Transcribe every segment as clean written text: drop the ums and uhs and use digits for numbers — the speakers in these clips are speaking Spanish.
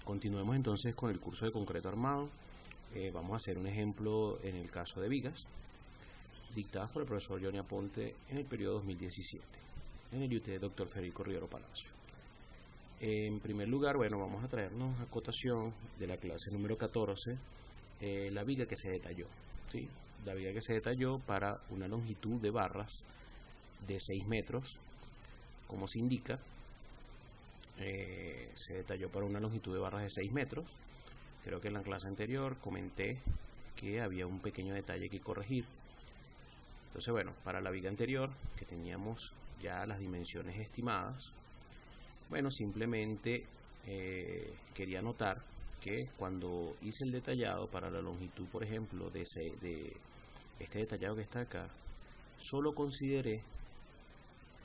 Continuemos entonces con el curso de concreto armado. Vamos a hacer un ejemplo en el caso de vigas, dictadas por el profesor Johnny Aponte en el periodo 2017, en el UT Dr. Federico Rivero Palacio. En primer lugar, bueno, vamos a traernos a cotación de la clase número 14, la viga que se detalló, ¿sí? La viga que se detalló para una longitud de barras de 6 metros, como se indica. Se detalló para una longitud de barras de 6 metros. Creo que en la clase anterior comenté que había un pequeño detalle que corregir. Entonces, bueno, para la viga anterior, que teníamos ya las dimensiones estimadas, bueno, simplemente quería notar que cuando hice el detallado para la longitud, por ejemplo, de este detallado que está acá, solo consideré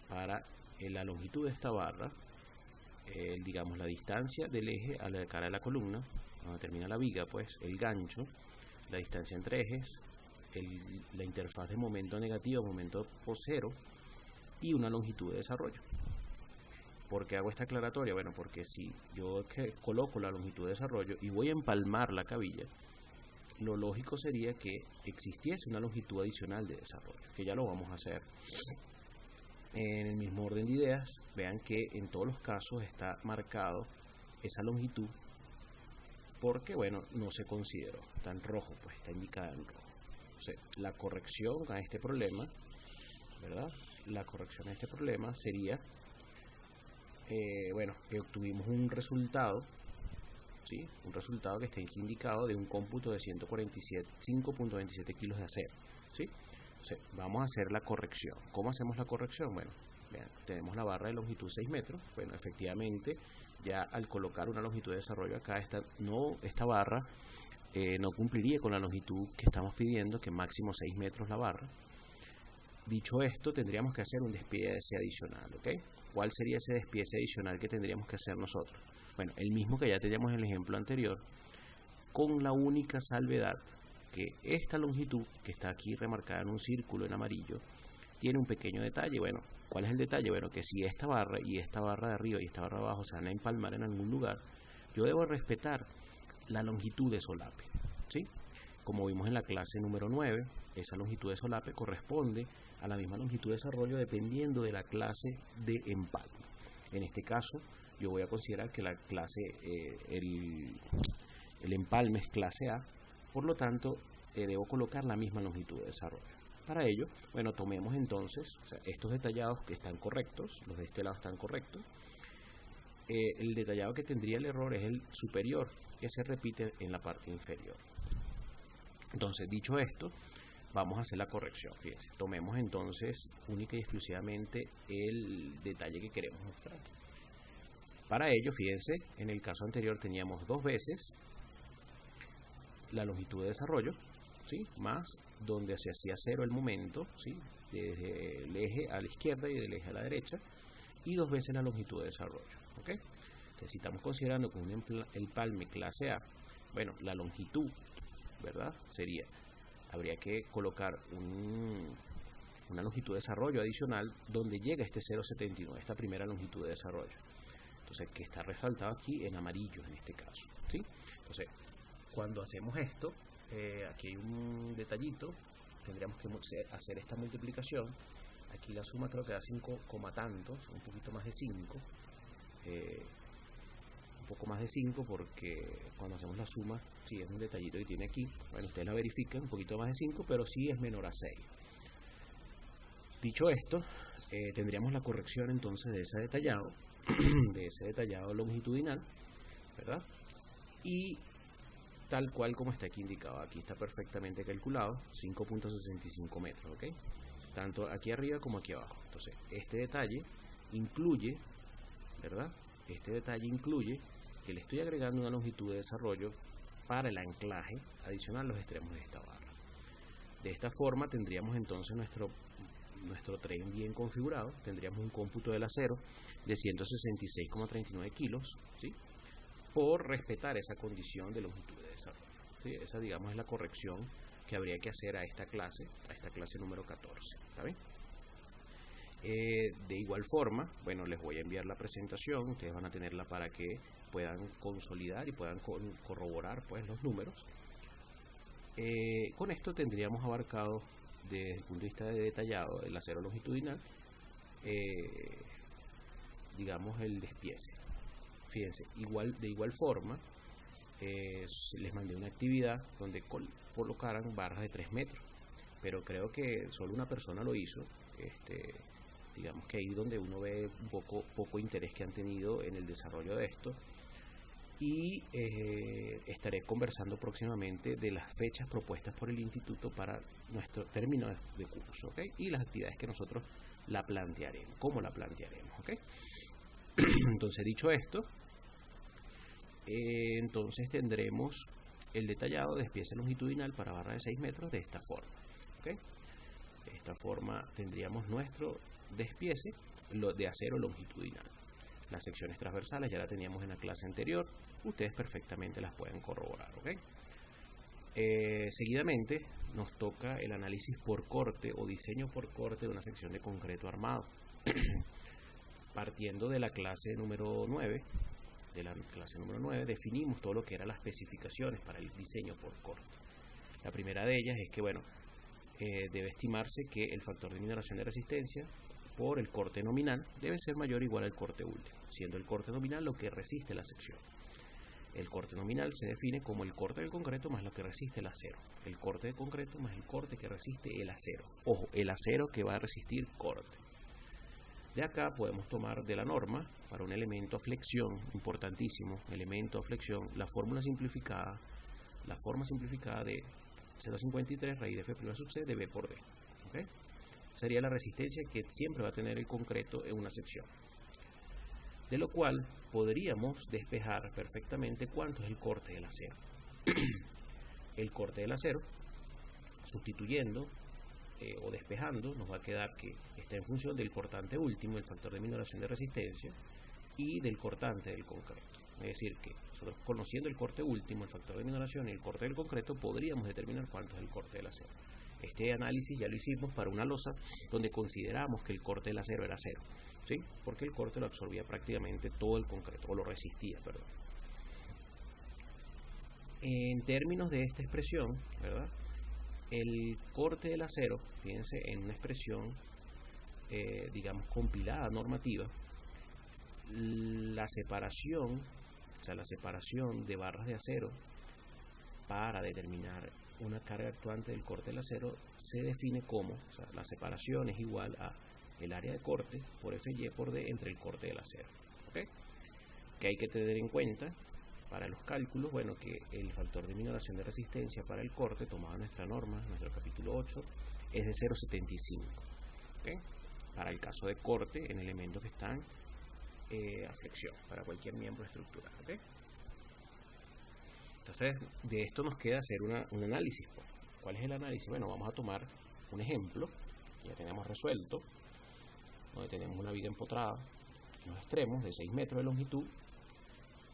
para la longitud de esta barra, digamos, la distancia del eje a la cara de la columna, donde termina la viga, pues el gancho, la distancia entre ejes, la interfaz de momento negativo, momento cero y una longitud de desarrollo. ¿Por qué hago esta aclaratoria? Bueno, porque si yo coloco la longitud de desarrollo y voy a empalmar la cabilla, lo lógico sería que existiese una longitud adicional de desarrollo, que ya lo vamos a hacer. En el mismo orden de ideas, vean que en todos los casos está marcado esa longitud porque, bueno, no se consideró, está en rojo, pues está indicada en rojo. O sea, la corrección a este problema, ¿verdad? La corrección a este problema sería, bueno, que obtuvimos un resultado, ¿sí? Un resultado que está indicado de un cómputo de 5.27 kilos de acero, ¿sí? Vamos a hacer la corrección. ¿Cómo hacemos la corrección? Bueno, vean, tenemos la barra de longitud 6 metros. Bueno, efectivamente, ya al colocar una longitud de desarrollo acá, esta barra no cumpliría con la longitud que estamos pidiendo, que máximo 6 metros la barra. Dicho esto, tendríamos que hacer un despiece adicional, ¿ok? ¿Cuál sería ese despiece adicional que tendríamos que hacer nosotros? Bueno, el mismo que ya teníamos en el ejemplo anterior, con la única salvedad que esta longitud, que está aquí remarcada en un círculo en amarillo, tiene un pequeño detalle. Bueno, ¿cuál es el detalle? Bueno, que si esta barra y esta barra de arriba y esta barra de abajo se van a empalmar en algún lugar, yo debo respetar la longitud de solape, ¿sí? Como vimos en la clase número 9, esa longitud de solape corresponde a la misma longitud de desarrollo dependiendo de la clase de empalme. En este caso, yo voy a considerar que la clase, el empalme es clase A. Por lo tanto, debo colocar la misma longitud de desarrollo. Para ello, bueno, tomemos entonces, estos detallados que están correctos, los de este lado están correctos. El detallado que tendría el error es el superior, que se repite en la parte inferior. Entonces, dicho esto, vamos a hacer la corrección. Fíjense, tomemos entonces única y exclusivamente el detalle que queremos mostrar. Para ello, fíjense, en el caso anterior teníamos 2 veces la longitud de desarrollo, ¿sí? Más donde se hacía 0 el momento, ¿sí? Desde el eje a la izquierda y del eje a la derecha, y 2 veces la longitud de desarrollo, ¿ok? Entonces, si estamos considerando con un empalme clase A, bueno, la longitud, ¿verdad? Habría que colocar una longitud de desarrollo adicional donde llega este 0,79, esta primera longitud de desarrollo. Entonces, que está resaltado aquí en amarillo en este caso, ¿sí? Entonces, cuando hacemos esto, aquí hay un detallito, tendríamos que hacer esta multiplicación. Aquí la suma creo que da 5, tantos, un poquito más de 5, un poco más de 5, porque cuando hacemos la suma, sí es un detallito que tiene aquí, bueno, ustedes la verifican, un poquito más de 5, pero sí es menor a 6. Dicho esto, tendríamos la corrección entonces de ese detallado, longitudinal, ¿verdad? Y tal cual como está aquí indicado, aquí está perfectamente calculado, 5.65 metros, ¿ok? Tanto aquí arriba como aquí abajo. Entonces, este detalle incluye, ¿verdad? Este detalle incluye que le estoy agregando una longitud de desarrollo para el anclaje adicional a los extremos de esta barra. De esta forma tendríamos entonces nuestro tren bien configurado, tendríamos un cómputo del acero de 166,39 kilos, ¿sí? Por respetar esa condición de longitud de desarrollo, ¿sí? Esa, digamos, es la corrección que habría que hacer a esta clase número 14, ¿está bien? De igual forma, bueno, les voy a enviar la presentación, ustedes van a tenerla para que puedan consolidar y puedan corroborar pues los números. Con esto tendríamos abarcado desde el punto de vista de detallado el acero longitudinal, digamos el despiece. Fíjense, de igual forma les mandé una actividad donde colocaran barras de 3 metros, pero creo que solo una persona lo hizo. Digamos que ahí es donde uno ve un poco interés que han tenido en el desarrollo de esto, y estaré conversando próximamente de las fechas propuestas por el instituto para nuestro término de curso, ¿okay? Y las actividades que nosotros la plantearemos, cómo la plantearemos, ¿okay? Entonces, dicho esto, entonces tendremos el detallado de despiece longitudinal para barra de 6 metros de esta forma, ¿okay? De esta forma tendríamos nuestro despiece de acero longitudinal. Las secciones transversales ya la teníamos en la clase anterior, ustedes perfectamente las pueden corroborar, ¿okay? Seguidamente nos toca el análisis por corte o diseño por corte de una sección de concreto armado. Partiendo de la clase número 9, definimos todo lo que eran las especificaciones para el diseño por corte. La primera de ellas es que, bueno, debe estimarse que el factor de minoración de resistencia por el corte nominal debe ser mayor o igual al corte último, siendo el corte nominal lo que resiste la sección. El corte nominal se define como el corte del concreto más lo que resiste el acero. El corte de concreto más el corte que resiste el acero. Ojo, el acero que va a resistir corte. De acá podemos tomar de la norma para un elemento a flexión, importantísimo, elemento a flexión, la forma simplificada de 0,53 raíz de F' sub C de B por D. ¿Okay? Sería la resistencia que siempre va a tener el concreto en una sección. De lo cual podríamos despejar perfectamente cuánto es el corte del acero. El corte del acero, sustituyendo o despejando, nos va a quedar que está en función del cortante último, el factor de minoración de resistencia, y del cortante del concreto. Es decir, que nosotros, conociendo el corte último, el factor de minoración y el corte del concreto, podríamos determinar cuánto es el corte del acero. Este análisis ya lo hicimos para una losa donde consideramos que el corte del acero era cero, ¿sí? Porque el corte lo absorbía prácticamente todo el concreto, o lo resistía, perdón. En términos de esta expresión, ¿verdad? El corte del acero, fíjense, en una expresión, digamos, compilada, normativa, la separación de barras de acero para determinar una carga actuante del corte del acero se define como, o sea, la separación es igual a el área de corte por FY por D entre el corte del acero. ¿Okay? Que hay que tener en cuenta para los cálculos, bueno, que el factor de minoración de resistencia para el corte, tomado en nuestra norma, nuestro capítulo 8, es de 0,75. ¿Okay? Para el caso de corte en elementos que están a flexión, para cualquier miembro estructural. ¿Okay? Entonces, de esto nos queda hacer un análisis. Pues. ¿Cuál es el análisis? Bueno, vamos a tomar un ejemplo, que ya tenemos resuelto, donde tenemos una viga empotrada en los extremos de 6 metros de longitud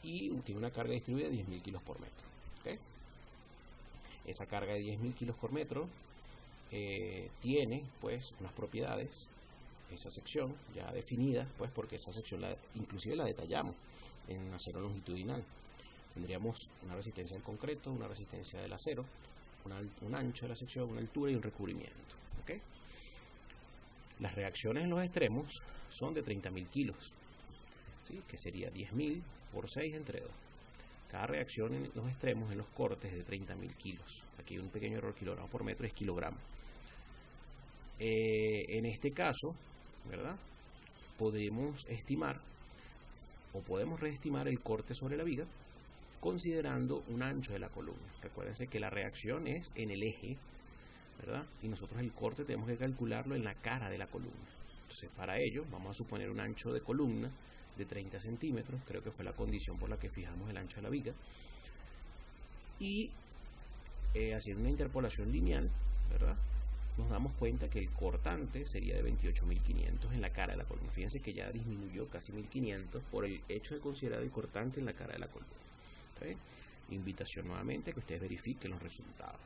y tiene una carga distribuida de 10.000 kilos por metro. ¿Okay? Esa carga de 10.000 kilos por metro tiene pues unas propiedades, esa sección ya definida, pues porque esa sección inclusive la detallamos en acero longitudinal. Tendríamos una resistencia del concreto, una resistencia del acero, un ancho de la sección, una altura y un recubrimiento. ¿Okay? Las reacciones en los extremos son de 30.000 kilos, ¿sí? Que sería 10.000 por 6 entre 2. Cada reacción en los extremos, en los cortes, es de 30.000 kilos. Aquí hay un pequeño error, kilogramo por metro es kilogramo. En este caso, ¿verdad? Podemos estimar o podemos reestimar el corte sobre la viga considerando un ancho de la columna. Recuérdense que la reacción es en el eje, ¿verdad? Y nosotros el corte tenemos que calcularlo en la cara de la columna. Entonces, para ello, vamos a suponer un ancho de columna de 30 centímetros, creo que fue la condición por la que fijamos el ancho de la viga. Y haciendo una interpolación lineal, ¿verdad? Nos damos cuenta que el cortante sería de 28.500 en la cara de la columna. Fíjense que ya disminuyó casi 1.500 por el hecho de considerar el cortante en la cara de la columna. ¿Okay? Invitación nuevamente a que ustedes verifiquen los resultados.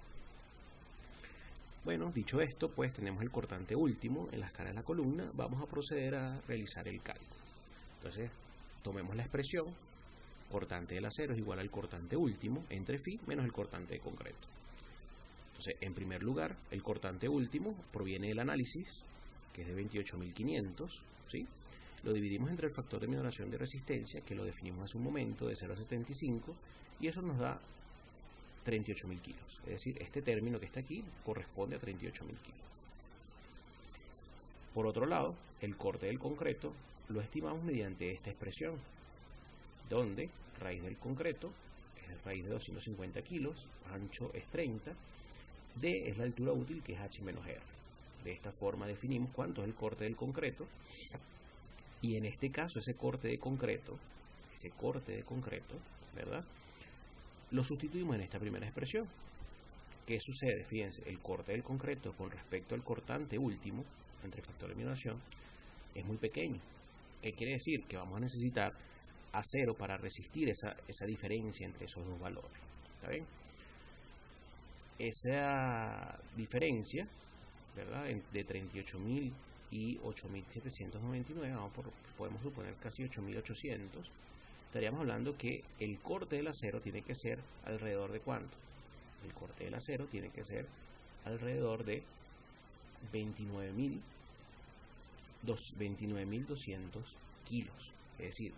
Bueno, dicho esto, pues tenemos el cortante último en las caras de la columna. Vamos a proceder a realizar el cálculo. Entonces, tomemos la expresión cortante del acero es igual al cortante último entre phi menos el cortante de concreto. Entonces, en primer lugar, el cortante último proviene del análisis, que es de 28.500, ¿sí? Lo dividimos entre el factor de minoración de resistencia, que lo definimos hace un momento, de 0,75, y eso nos da 38.000 kilos. Es decir, este término que está aquí corresponde a 38.000 kilos. Por otro lado, el corte del concreto lo estimamos mediante esta expresión, donde raíz del concreto es raíz de 250 kilos, ancho es 30, D es la altura útil, que es H menos R. De esta forma definimos cuánto es el corte del concreto, y en este caso ese corte de concreto, ¿verdad?, lo sustituimos en esta primera expresión. ¿Qué sucede? Fíjense, el corte del concreto con respecto al cortante último, entre factor de minoración, es muy pequeño. ¿Qué quiere decir? Que vamos a necesitar acero para resistir esa diferencia entre esos dos valores. ¿Está bien? Esa diferencia, ¿verdad?, de 38.000 y 8.799, podemos suponer casi 8.800, estaríamos hablando que el corte del acero tiene que ser alrededor de ¿cuánto? El corte del acero tiene que ser alrededor de 29.200 kilos. Es decir,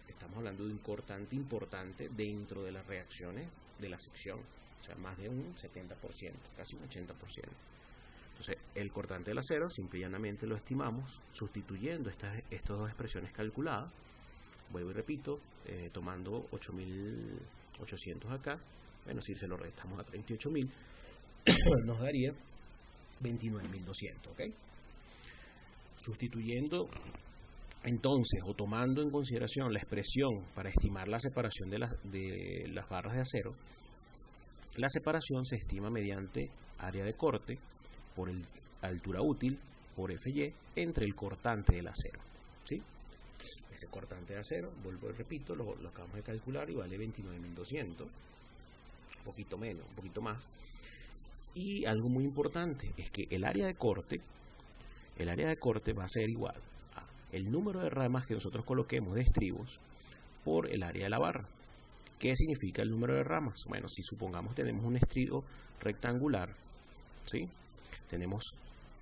estamos hablando de un cortante importante dentro de las reacciones de la sección, o sea, más de un 70%, casi un 80%. Entonces, el cortante del acero, simple y llanamente lo estimamos sustituyendo estas dos expresiones calculadas. Vuelvo y repito, tomando 8.800 acá, bueno, si se lo restamos a 38.000, nos daría 29.200, ¿ok? Sustituyendo entonces, o tomando en consideración la expresión para estimar la separación de las barras de acero, la separación se estima mediante área de corte por altura útil por FY entre el cortante del acero, ¿sí? Ese cortante de acero, vuelvo y repito, lo acabamos de calcular y vale 29.200, un poquito menos, un poquito más. Y algo muy importante es que el área de corte va a ser igual a el número de ramas que nosotros coloquemos de estribos por el área de la barra. ¿Qué significa el número de ramas? Bueno, si supongamos tenemos un estribo rectangular, ¿sí? Tenemos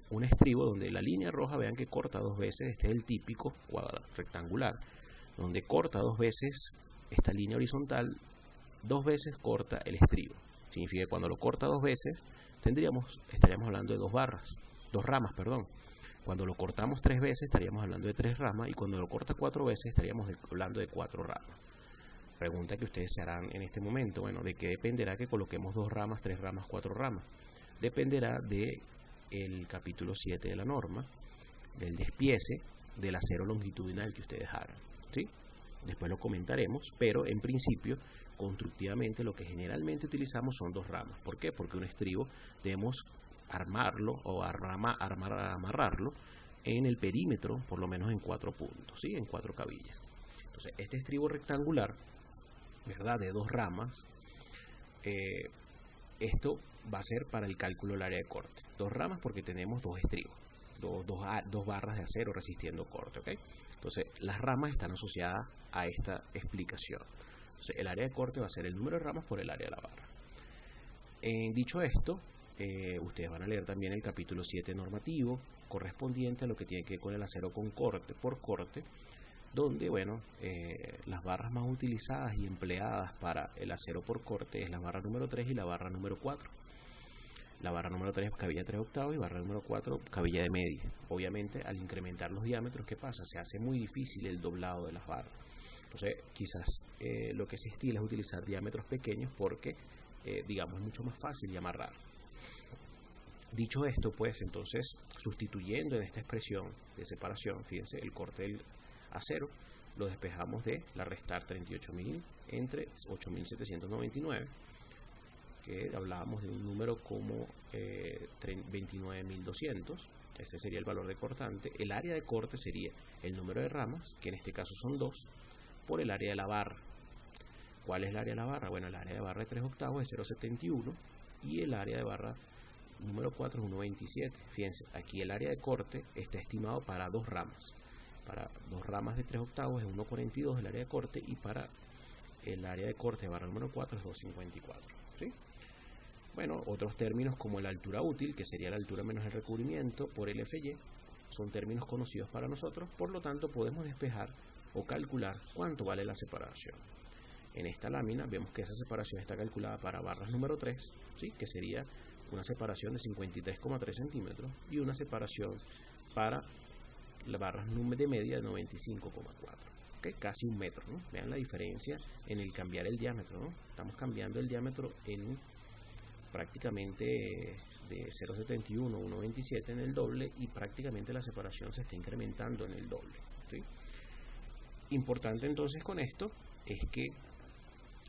un estribo donde la línea roja, vean que corta dos veces, este es el típico cuadrado rectangular, donde corta dos veces esta línea horizontal, dos veces corta el estribo. Significa que cuando lo corta dos veces, estaríamos hablando de dos ramas. Cuando lo cortamos tres veces, estaríamos hablando de tres ramas, y cuando lo corta cuatro veces, estaríamos hablando de cuatro ramas. Pregunta que ustedes se harán en este momento, bueno, ¿de qué dependerá que coloquemos dos ramas, tres ramas, cuatro ramas? Dependerá de el capítulo 7 de la norma, del despiece del acero longitudinal que ustedes hagan, ¿sí? Después lo comentaremos, pero en principio, constructivamente, lo que generalmente utilizamos son dos ramas. ¿Por qué? Porque un estribo debemos armarlo o amarrarlo en el perímetro, por lo menos en 4 puntos, ¿sí? En 4 cabillas. Entonces, este estribo rectangular, ¿verdad?, de dos ramas, esto va a ser para el cálculo del área de corte. Dos ramas porque tenemos dos estribos, dos barras de acero resistiendo corte, ¿ok? Entonces, las ramas están asociadas a esta explicación. Entonces, el área de corte va a ser el número de ramas por el área de la barra. Dicho esto, ustedes van a leer también el capítulo 7 normativo, correspondiente a lo que tiene que ver con el acero con corte, por corte, donde, bueno, las barras más utilizadas y empleadas para el acero por corte es la barra número 3 y la barra número 4. La barra número 3 cabilla 3/8 y barra número 4 cabilla de media. Obviamente, al incrementar los diámetros, ¿qué pasa? Se hace muy difícil el doblado de las barras. Entonces, quizás lo que se estila es utilizar diámetros pequeños porque, digamos, es mucho más fácil de amarrar. Dicho esto, pues, entonces, sustituyendo en esta expresión de separación, fíjense, el corte del acero, lo despejamos de la restar 38.000 entre 8.799, que hablábamos de un número como 29.200, ese sería el valor de cortante. El área de corte sería el número de ramas, que en este caso son 2, por el área de la barra. ¿Cuál es el área de la barra? Bueno, el área de barra de 3/8 es 0,71 y el área de barra número 4 es 1,27. Fíjense, aquí el área de corte está estimado para dos ramas. Para dos ramas de 3/8 es 1,42 el área de corte, y para el área de corte de barra número 4 es 254, ¿sí? Bueno, otros términos como la altura útil, que sería la altura menos el recubrimiento, por el FY, son términos conocidos para nosotros, por lo tanto podemos despejar o calcular cuánto vale la separación. En esta lámina vemos que esa separación está calculada para barras número 3, ¿sí? Que sería una separación de 53,3 centímetros y una separación para las barras de media de 95,4, ¿okay? Casi un metro, ¿no? Vean la diferencia en el cambiar el diámetro, ¿no? Estamos cambiando el diámetro en prácticamente de 0,71 a 1,27 en el doble, y prácticamente la separación se está incrementando en el doble, ¿sí? Importante entonces con esto es que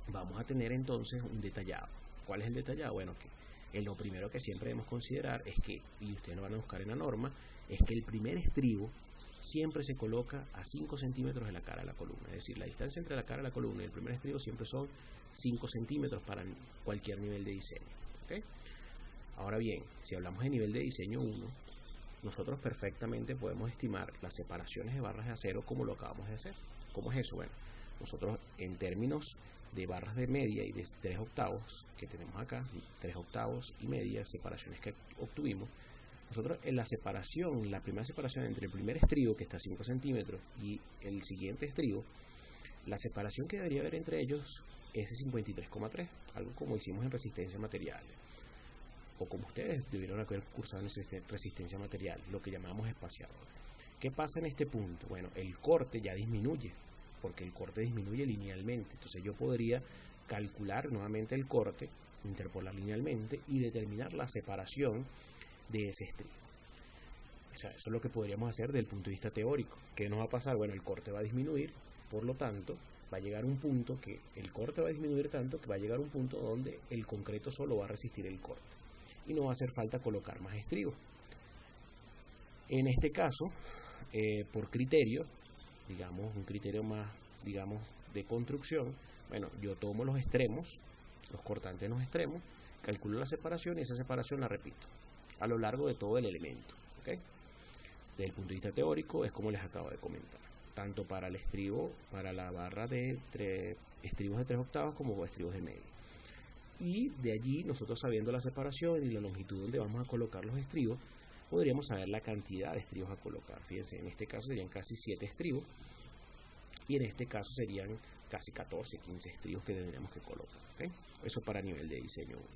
vamos a tener entonces un detallado. ¿Cuál es el detallado? Bueno, que lo primero que siempre debemos considerar es que, y ustedes lo van a buscar en la norma, es que el primer estribo siempre se coloca a 5 centímetros de la cara de la columna. Es decir, la distancia entre la cara de la columna y el primer estribo siempre son 5 centímetros para cualquier nivel de diseño, ¿okay? Ahora bien, si hablamos de nivel de diseño 1, nosotros perfectamente podemos estimar las separaciones de barras de acero como lo acabamos de hacer. ¿Cómo es eso? Bueno, nosotros en términos de barras de media y de 3 octavos que tenemos acá, 3 octavos y media, separaciones que obtuvimos, nosotros en la separación, la primera separación entre el primer estribo, que está a 5 centímetros, y el siguiente estribo, la separación que debería haber entre ellos es de 53,3, algo como hicimos en resistencia material, o como ustedes debieron haber cursado en resistencia material, lo que llamamos espaciador. ¿Qué pasa en este punto? Bueno, el corte ya disminuye, porque el corte disminuye linealmente. Entonces yo podría calcular nuevamente el corte, interpolar linealmente y determinar la separación de ese estribo. O sea, eso es lo que podríamos hacer desde el punto de vista teórico. ¿Qué nos va a pasar? Bueno, el corte va a disminuir, por lo tanto, va a llegar un punto que el corte va a disminuir tanto que va a llegar un punto donde el concreto solo va a resistir el corte y no va a hacer falta colocar más estribos. En este caso, por criterio, digamos, un criterio más, digamos, de construcción, bueno, yo tomo los extremos, los cortantes en los extremos, calculo la separación y esa separación la repito a lo largo de todo el elemento, ¿okay? Desde el punto de vista teórico es como les acabo de comentar, tanto para el estribo, para la barra de estribos de 3 octavos como estribos de media. Y de allí, nosotros sabiendo la separación y la longitud donde vamos a colocar los estribos, podríamos saber la cantidad de estribos a colocar. Fíjense, en este caso serían casi 7 estribos y en este caso serían casi 14, 15 estribos que tendríamos que colocar, ¿okay? Eso para nivel de diseño 1.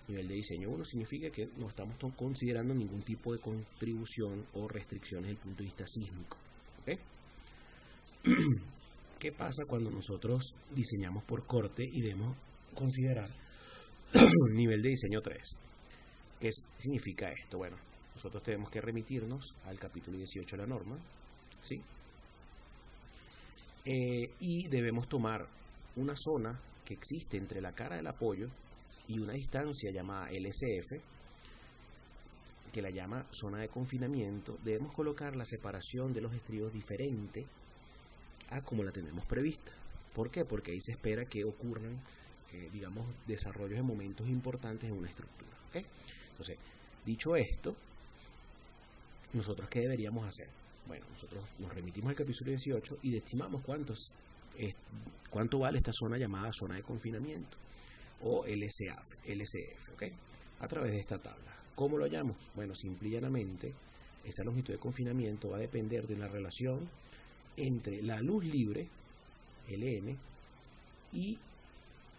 Nivel de diseño 1 significa que no estamos considerando ningún tipo de contribución o restricciones desde el punto de vista sísmico, ¿okay? ¿Qué pasa cuando nosotros diseñamos por corte y debemos considerar nivel de diseño 3? ¿Qué significa esto? Bueno, nosotros tenemos que remitirnos al capítulo 18 de la norma, ¿sí? Y debemos tomar una zona que existe entre la cara del apoyo y una distancia llamada LCF, que la llama zona de confinamiento. Debemos colocar la separación de los estribos diferente a como la tenemos prevista. ¿Por qué? Porque ahí se espera que ocurran, digamos, desarrollos de momentos importantes en una estructura, ¿okay? Entonces, dicho esto, ¿nosotros qué deberíamos hacer? Bueno, nosotros nos remitimos al capítulo 18 y estimamos cuánto vale esta zona llamada zona de confinamiento o LCF, ¿okay? A través de esta tabla. ¿Cómo lo hallamos? Bueno, simple y llanamente, esa longitud de confinamiento va a depender de la relación entre la luz libre, Ln, y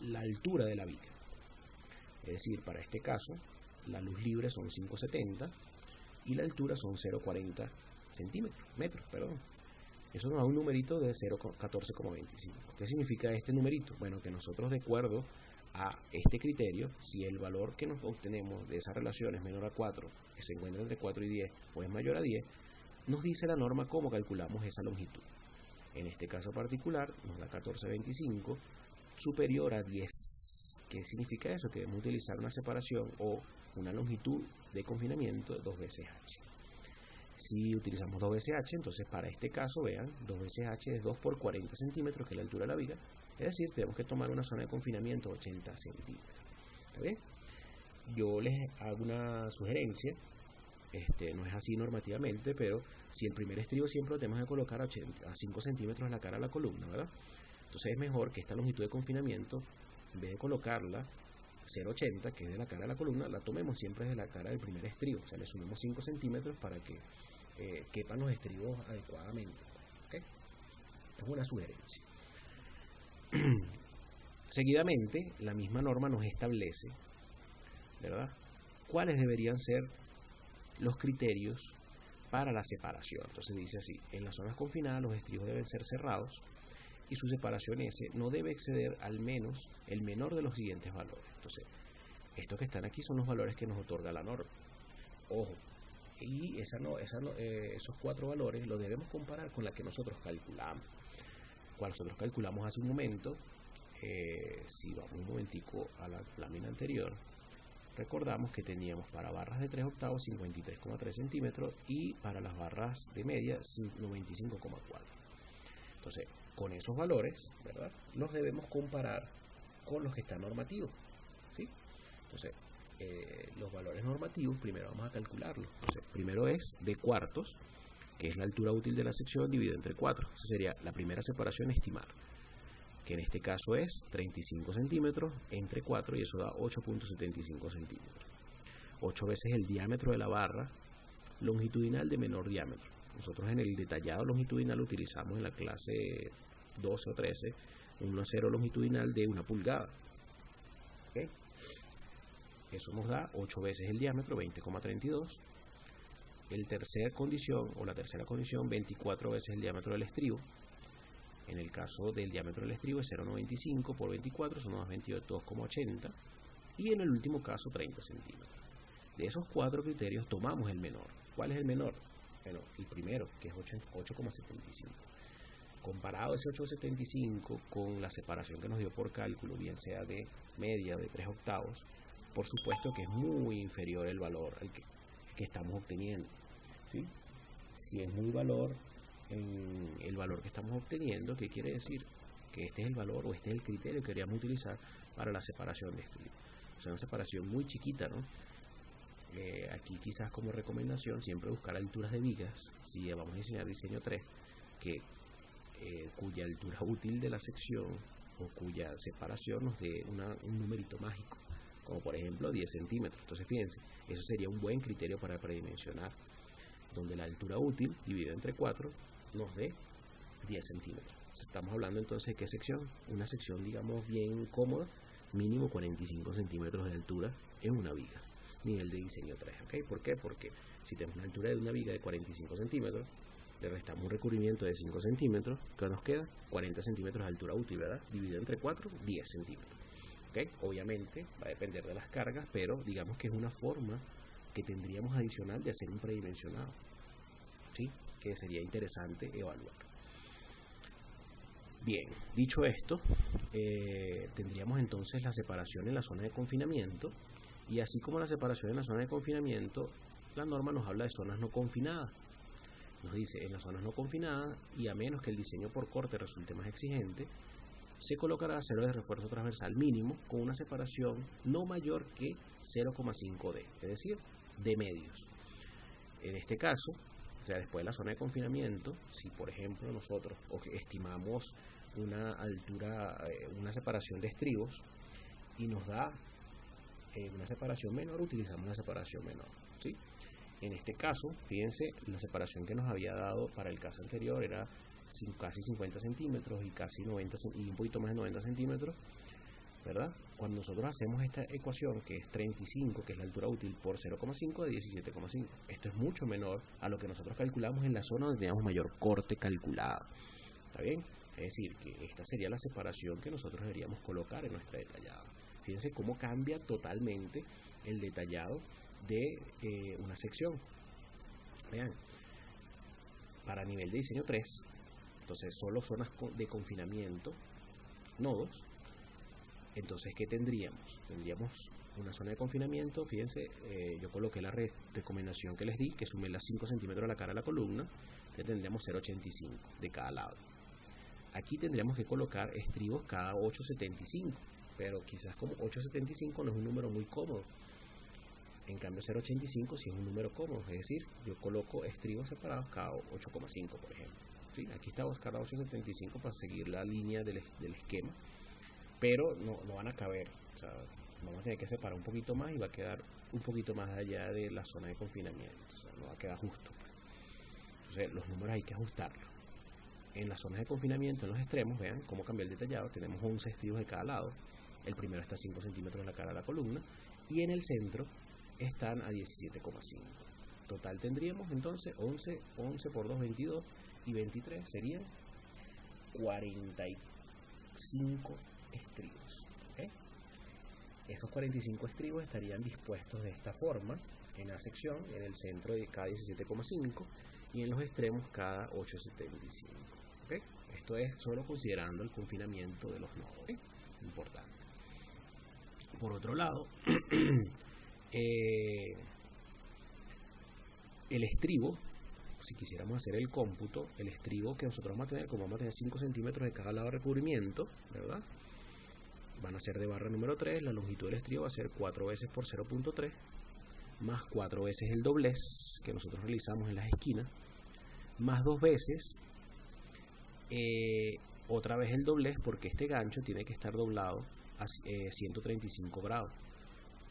la altura de la viga. Es decir, para este caso, la luz libre son 5,70 y la altura son 0,40 metros. Eso nos da un numerito de 0,14,25. ¿Qué significa este numerito? Bueno, que nosotros, de acuerdo a este criterio, si el valor que nos obtenemos de esa relación es menor a 4, que se encuentra entre 4 y 10, o es mayor a 10, nos dice la norma cómo calculamos esa longitud. En este caso particular, nos da 14,25 superior a 10. ¿Qué significa eso? Que debemos utilizar una separación o una longitud de confinamiento de 2 veces h. Si utilizamos 2 veces h, entonces para este caso, vean, 2 veces h es 2 por 40 centímetros, que es la altura de la viga. Es decir, tenemos que tomar una zona de confinamiento de 80 centímetros. ¿Está bien? Yo les hago una sugerencia. No es así normativamente, pero si el primer estribo siempre lo tenemos que colocar a 5 centímetros en la cara de la columna, ¿verdad? Entonces es mejor que esta longitud de confinamiento, en vez de colocarla 0,80, que es de la cara de la columna, la tomemos siempre desde la cara del primer estribo. O sea, le sumemos 5 centímetros para que quepan los estribos adecuadamente. ¿Okay? Es una sugerencia. Seguidamente, la misma norma nos establece, ¿verdad?, cuáles deberían ser los criterios para la separación. Entonces dice así: en las zonas confinadas los estribos deben ser cerrados y su separación S no debe exceder al menos el menor de los siguientes valores. Entonces, estos que están aquí son los valores que nos otorga la norma. Ojo, y esos 4 valores los debemos comparar con la que nosotros calculamos. Cual nosotros calculamos hace un momento. Si vamos un momentico a la lámina anterior, recordamos que teníamos para barras de 3 octavos 53,3 centímetros y para las barras de media 95,4. Entonces, con esos valores, ¿verdad?, los debemos comparar con los que están normativos, ¿sí? Entonces, los valores normativos primero vamos a calcularlos. Entonces, primero es de cuartos, que es la altura útil de la sección dividido entre 4. Esa sería la primera separación a estimar, que en este caso es 35 centímetros entre 4, y eso da 8.75 centímetros. 8 veces el diámetro de la barra longitudinal de menor diámetro. Nosotros en el detallado longitudinal utilizamos en la clase 12 o 13 un acero longitudinal de 1 pulgada. ¿Okay? Eso nos da 8 veces el diámetro, 20,32. La tercera condición, 24 veces el diámetro del estribo. En el caso del diámetro del estribo es 0,95 por 24, son unos 22,80. Y en el último caso, 30 centímetros. De esos 4 criterios tomamos el menor. ¿Cuál es el menor? Bueno, el primero, que es 8,75. Comparado ese 8,75 con la separación que nos dio por cálculo, bien sea de media o de 3 octavos, por supuesto que es muy inferior el valor al que estamos obteniendo, ¿sí? Si es muy valor en el valor que estamos obteniendo, ¿qué quiere decir? Que este es el valor o este es el criterio que queríamos utilizar para la separación de estribo. O sea, una separación muy chiquita, ¿no? Aquí quizás como recomendación siempre buscar alturas de vigas. Si vamos a diseñar diseño 3, cuya altura útil de la sección o cuya separación nos dé un numerito mágico, como por ejemplo 10 centímetros. Entonces fíjense, eso sería un buen criterio para predimensionar, donde la altura útil dividida entre 4 nos dé 10 centímetros. Estamos hablando entonces de qué sección, una sección digamos bien cómoda, mínimo 45 centímetros de altura en una viga, nivel de diseño 3. ¿Okay? ¿Por qué? Porque si tenemos una altura de una viga de 45 centímetros, le restamos un recubrimiento de 5 centímetros, ¿qué nos queda? 40 centímetros de altura útil, ¿verdad? Dividido entre 4, 10 centímetros. ¿Okay? Obviamente va a depender de las cargas, pero digamos que es una forma que tendríamos adicional de hacer un predimensionado, ¿sí? Que sería interesante evaluar. Bien, dicho esto, tendríamos entonces la separación en la zona de confinamiento, y así como la separación en la zona de confinamiento, la norma nos habla de zonas no confinadas. Nos dice, en las zonas no confinadas, y a menos que el diseño por corte resulte más exigente, se colocará acero de refuerzo transversal mínimo con una separación no mayor que 0,5D, es decir, de medios. En este caso, o sea, después de la zona de confinamiento, si por ejemplo nosotros estimamos una altura, una separación de estribos y nos da una separación menor, utilizamos una separación menor, ¿sí? En este caso, fíjense, la separación que nos había dado para el caso anterior era casi 50 centímetros y casi 90 y un poquito más de 90 centímetros, ¿verdad? Cuando nosotros hacemos esta ecuación, que es 35, que es la altura útil, por 0,5 de 17,5. Esto es mucho menor a lo que nosotros calculamos en la zona donde teníamos mayor corte calculado. ¿Está bien? Es decir, que esta sería la separación que nosotros deberíamos colocar en nuestra detallada. Fíjense cómo cambia totalmente el detallado de una sección. Vean, para nivel de diseño 3, entonces solo zonas de confinamiento, nodos. Entonces, ¿qué tendríamos? Tendríamos una zona de confinamiento. Fíjense, yo coloqué la recomendación que les di, que sume las 5 centímetros a la cara de la columna, que tendríamos 0,85 de cada lado. Aquí tendríamos que colocar estribos cada 8,75, pero quizás como 8,75 no es un número muy cómodo. En cambio 0,85 sí es un número cómodo, es decir, yo coloco estribos separados cada 8,5, por ejemplo, ¿sí? Aquí está cada 8.75 para seguir la línea del esquema, pero no van a caber. O sea, vamos a tener que separar un poquito más y va a quedar un poquito más allá de la zona de confinamiento. O sea, no va a quedar justo, pues. Entonces los números hay que ajustarlos. En las zonas de confinamiento, en los extremos, vean cómo cambia el detallado. Tenemos 11 estribos de cada lado. El primero está a 5 centímetros de la cara de la columna. Y en el centro están a 17,5. Total tendríamos entonces 11 por 2, 22. Y 23 serían 45 estribos. ¿Okay? Esos 45 estribos estarían dispuestos de esta forma. En la sección, en el centro de cada 17,5. Y en los extremos cada 8,75. ¿Okay? Esto es solo considerando el confinamiento de los nodos. ¿Okay? Importante. Por otro lado, el estribo, si quisiéramos hacer el cómputo, el estribo que nosotros vamos a tener, como vamos a tener 5 centímetros de cada lado de recubrimiento, ¿verdad? Van a ser de barra número 3, la longitud del estribo va a ser 4 veces por 0.3, más 4 veces el doblez que nosotros realizamos en las esquinas, más 2 veces otra vez el doblez, porque este gancho tiene que estar doblado a 135 grados.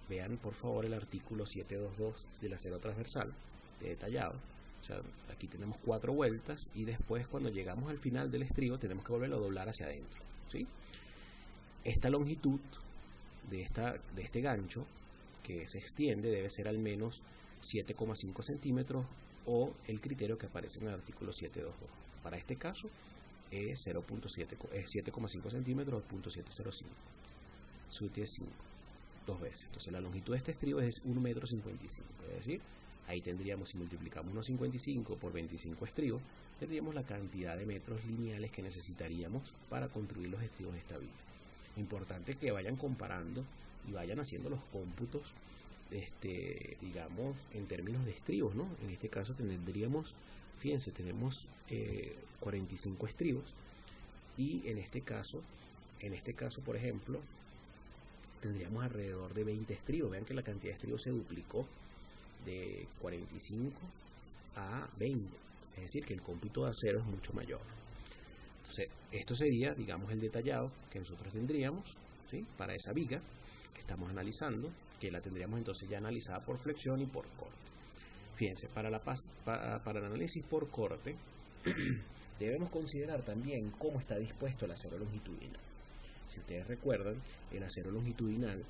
Vean por favor el artículo 722 del acero transversal detallado. O sea, aquí tenemos 4 vueltas y después cuando llegamos al final del estribo tenemos que volverlo a doblar hacia adentro, ¿sí? Esta longitud de este gancho que se extiende debe ser al menos 7,5 centímetros o el criterio que aparece en el artículo 722. Para este caso es 7,5 centímetros o 0.705. Subte 5, 2 veces. Entonces la longitud de este estribo es 1,55 metros. Es decir, ahí tendríamos, si multiplicamos 1,55 por 25 estribos, tendríamos la cantidad de metros lineales que necesitaríamos para construir los estribos de esta viga. Importante que vayan comparando y vayan haciendo los cómputos, digamos, en términos de estribos, ¿no? En este caso tendríamos, fíjense, tenemos 45 estribos y en este caso, por ejemplo, tendríamos alrededor de 20 estribos. Vean que la cantidad de estribos se duplicó de 45 a 20, es decir, que el cómputo de acero es mucho mayor. Entonces, esto sería, digamos, el detallado que nosotros tendríamos, ¿sí?, para esa viga que estamos analizando, que la tendríamos entonces ya analizada por flexión y por corte. Fíjense, para el análisis por corte, debemos considerar también cómo está dispuesto el acero longitudinal. Si ustedes recuerdan, el acero longitudinal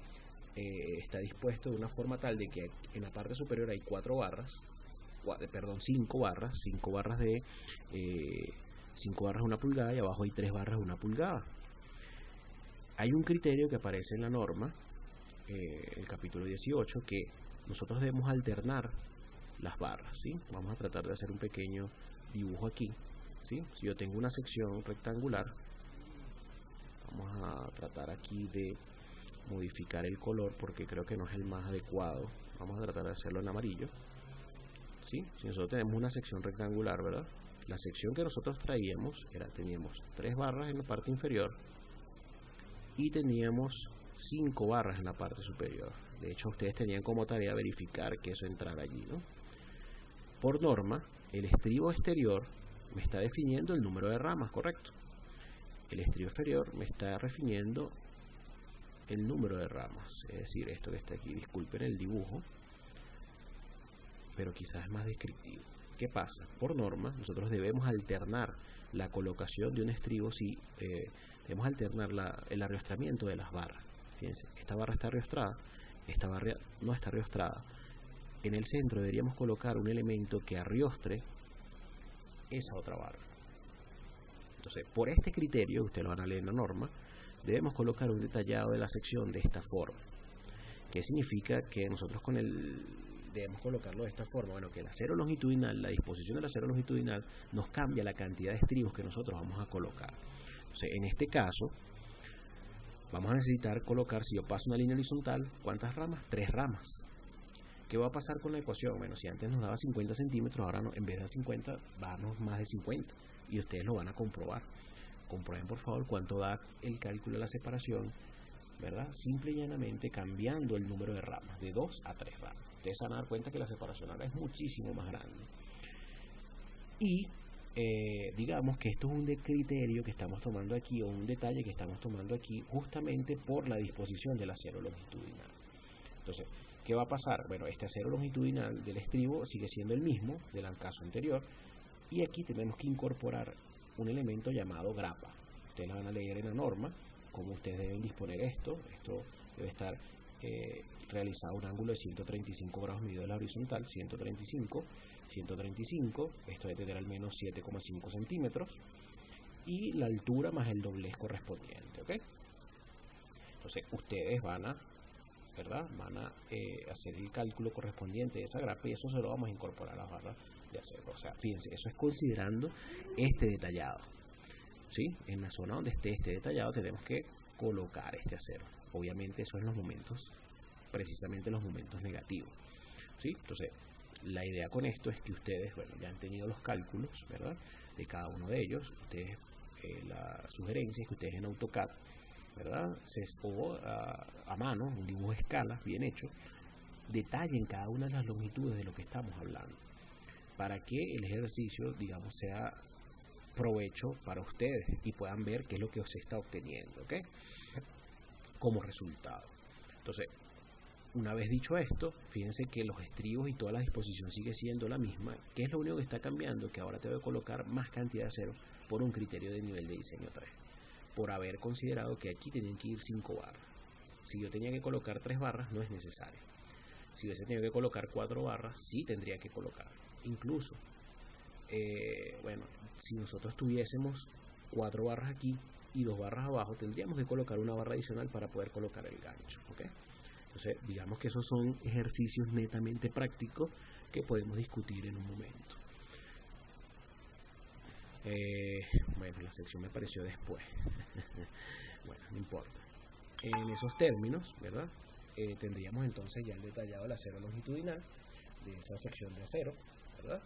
está dispuesto de una forma tal de que en la parte superior hay 5 barras de 1 pulgada y abajo hay 3 barras de 1 pulgada. Hay un criterio que aparece en la norma, el capítulo 18, que nosotros debemos alternar las barras, ¿sí? Vamos a tratar de hacer un pequeño dibujo aquí, ¿sí? Si yo tengo una sección rectangular, vamos a tratar aquí de modificar el color porque creo que no es el más adecuado. Vamos a tratar de hacerlo en amarillo, ¿sí? Si nosotros tenemos una sección rectangular, ¿verdad? La sección que nosotros traíamos teníamos 3 barras en la parte inferior y teníamos 5 barras en la parte superior. De hecho, ustedes tenían como tarea verificar que eso entrara allí, ¿no? Por norma, el estribo exterior me está definiendo el número de ramas, ¿correcto? El estribo inferior me está definiendo el número de ramas, es decir, esto que está aquí. Disculpen el dibujo, pero quizás es más descriptivo. ¿Qué pasa? Por norma, nosotros debemos alternar la colocación de un estribo, debemos alternar el arriostramiento de las barras. Fíjense, esta barra está arriostrada, esta barra no está arriostrada. En el centro deberíamos colocar un elemento que arriostre esa otra barra. Entonces, por este criterio, ustedes lo van a leer en la norma, debemos colocar un detallado de la sección de esta forma. ¿Qué significa? Que nosotros debemos colocarlo de esta forma. Bueno, que el acero longitudinal, la disposición del acero longitudinal nos cambia la cantidad de estribos que nosotros vamos a colocar. Entonces, en este caso, vamos a necesitar colocar, si yo paso una línea horizontal, ¿cuántas ramas? 3 ramas. ¿Qué va a pasar con la ecuación? Bueno, si antes nos daba 50 centímetros, ahora no, en vez de 50, va a darnos más de 50. Y ustedes lo van a comprobar. Comprueben, por favor, cuánto da el cálculo de la separación, ¿verdad? Simple y llanamente cambiando el número de ramas, de 2 a 3 ramas. Ustedes van a dar cuenta que la separación ahora es muchísimo más grande. Y digamos que esto es un criterio que estamos tomando aquí, o un detalle que estamos tomando aquí, justamente por la disposición del acero longitudinal. Entonces, ¿qué va a pasar? Bueno, este acero longitudinal del estribo sigue siendo el mismo del caso anterior, y aquí tenemos que incorporar un elemento llamado grapa. Ustedes la van a leer en la norma, cómo ustedes deben disponer esto. Esto debe estar realizado a un ángulo de 135 grados medido de la horizontal, 135, esto debe tener al menos 7,5 centímetros, y la altura más el doblez correspondiente, ¿ok? Entonces, ustedes van a hacer el cálculo correspondiente de esa grapa, y eso se lo vamos a incorporar a las barras de acero. O sea, fíjense, eso es considerando este detallado, ¿sí? En la zona donde esté este detallado tenemos que colocar este acero. Obviamente eso en los momentos, precisamente los momentos negativos, ¿sí? Entonces, la idea con esto es que ustedes, bueno, ya han tenido los cálculos, ¿verdad?, de cada uno de ellos. Ustedes, la sugerencia es que ustedes en AutoCAD, ¿verdad?, o a mano, un dibujo de escala bien hecho, detallen cada una de las longitudes de lo que estamos hablando, para que el ejercicio, digamos, sea provecho para ustedes y puedan ver qué es lo que se está obteniendo, ¿ok?, como resultado. Entonces, una vez dicho esto, fíjense que los estribos y toda la disposición sigue siendo la misma. ¿Qué es lo único que está cambiando? Que ahora tengo que colocar más cantidad de acero por un criterio de nivel de diseño 3, por haber considerado que aquí tenían que ir 5 barras. Si yo tenía que colocar 3 barras, no es necesario. Si hubiese tenido que colocar 4 barras, sí tendría que colocar. Incluso, bueno, si nosotros tuviésemos 4 barras aquí y 2 barras abajo, tendríamos que colocar una barra adicional para poder colocar el gancho, ¿ok? Entonces, digamos que esos son ejercicios netamente prácticos que podemos discutir en un momento. Bueno, la sección me apareció después. Bueno, no importa. En esos términos, ¿verdad?, tendríamos entonces ya el detallado del acero longitudinal de esa sección de acero, ¿verdad?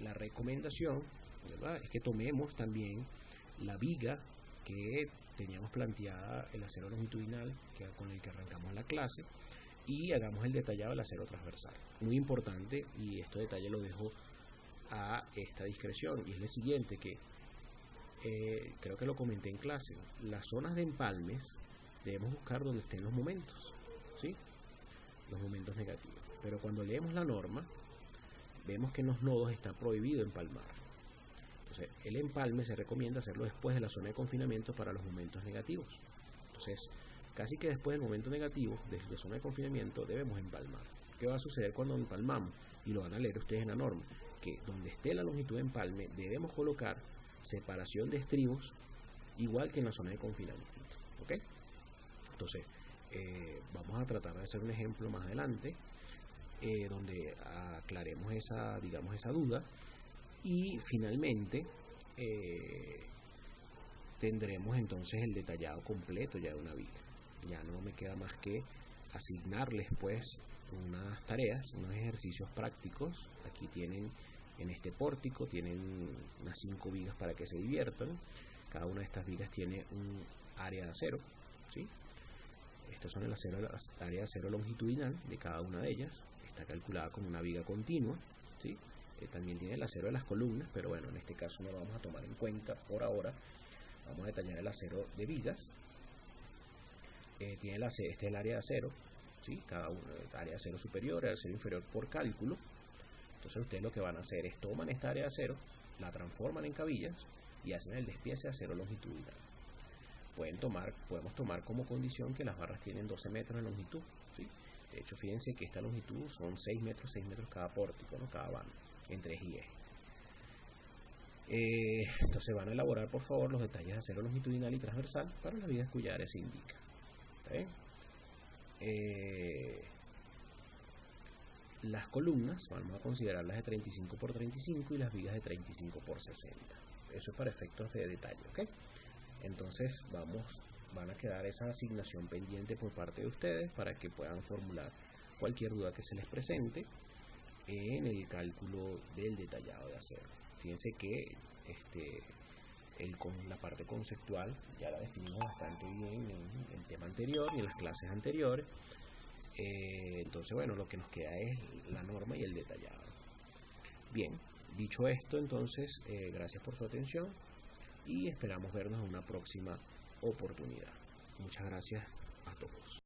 La recomendación, ¿verdad?, es que tomemos también la viga que teníamos planteada, el acero longitudinal con el que arrancamos la clase, y hagamos el detallado del acero transversal. Muy importante, y este detalle lo dejo a esta discreción, y es el siguiente, que creo que lo comenté en clase: las zonas de empalmes debemos buscar donde estén los momentos, ¿sí?, los momentos negativos. Pero cuando leemos la norma, vemos que en los nodos está prohibido empalmar. Entonces, el empalme se recomienda hacerlo después de la zona de confinamiento para los momentos negativos. Entonces, casi que después del momento negativo, desde la zona de confinamiento, debemos empalmar. ¿Qué va a suceder cuando empalmamos? Y lo van a leer ustedes en la norma, que donde esté la longitud de empalme, debemos colocar separación de estribos, igual que en la zona de confinamiento, ¿ok? Entonces, vamos a tratar de hacer un ejemplo más adelante, donde aclaremos esa duda. Y finalmente tendremos entonces el detallado completo ya de una viga. Ya no me queda más que asignarles pues unas tareas, unos ejercicios prácticos. Aquí tienen, en este pórtico, tienen unas 5 vigas para que se diviertan. Cada una de estas vigas tiene un área de acero, ¿sí? Estas son el área de acero longitudinal de cada una de ellas. Está calculada como una viga continua, ¿sí? También tiene el acero de las columnas, pero bueno, en este caso no lo vamos a tomar en cuenta por ahora. Vamos a detallar el acero de vigas. Este es el área de acero, ¿sí? Cada uno, el área de acero superior, el acero inferior por cálculo. Entonces ustedes lo que van a hacer es toman esta área de acero, la transforman en cabillas y hacen el despiece de acero longitudinal. Podemos tomar como condición que las barras tienen 12 metros de longitud, ¿sí? De hecho, fíjense que esta longitud son 6 metros cada pórtico, ¿no?, cada banda, en 3 y eje. Entonces van a elaborar, por favor, los detalles de acero longitudinal y transversal para las vigas cuya área se indica. ¿Está bien? Las columnas vamos a considerarlas de 35 por 35 y las vigas de 35 por 60. Eso es para efectos de detalle, ¿ok? Entonces van a quedar esa asignación pendiente por parte de ustedes para que puedan formular cualquier duda que se les presente en el cálculo del detallado de acero. Fíjense que con la parte conceptual ya la definimos bastante bien en el tema anterior y en las clases anteriores. Entonces, bueno, lo que nos queda es la norma y el detallado. Bien, Dicho esto, entonces, gracias por su atención y esperamos vernos en una próxima oportunidad. Muchas gracias a todos.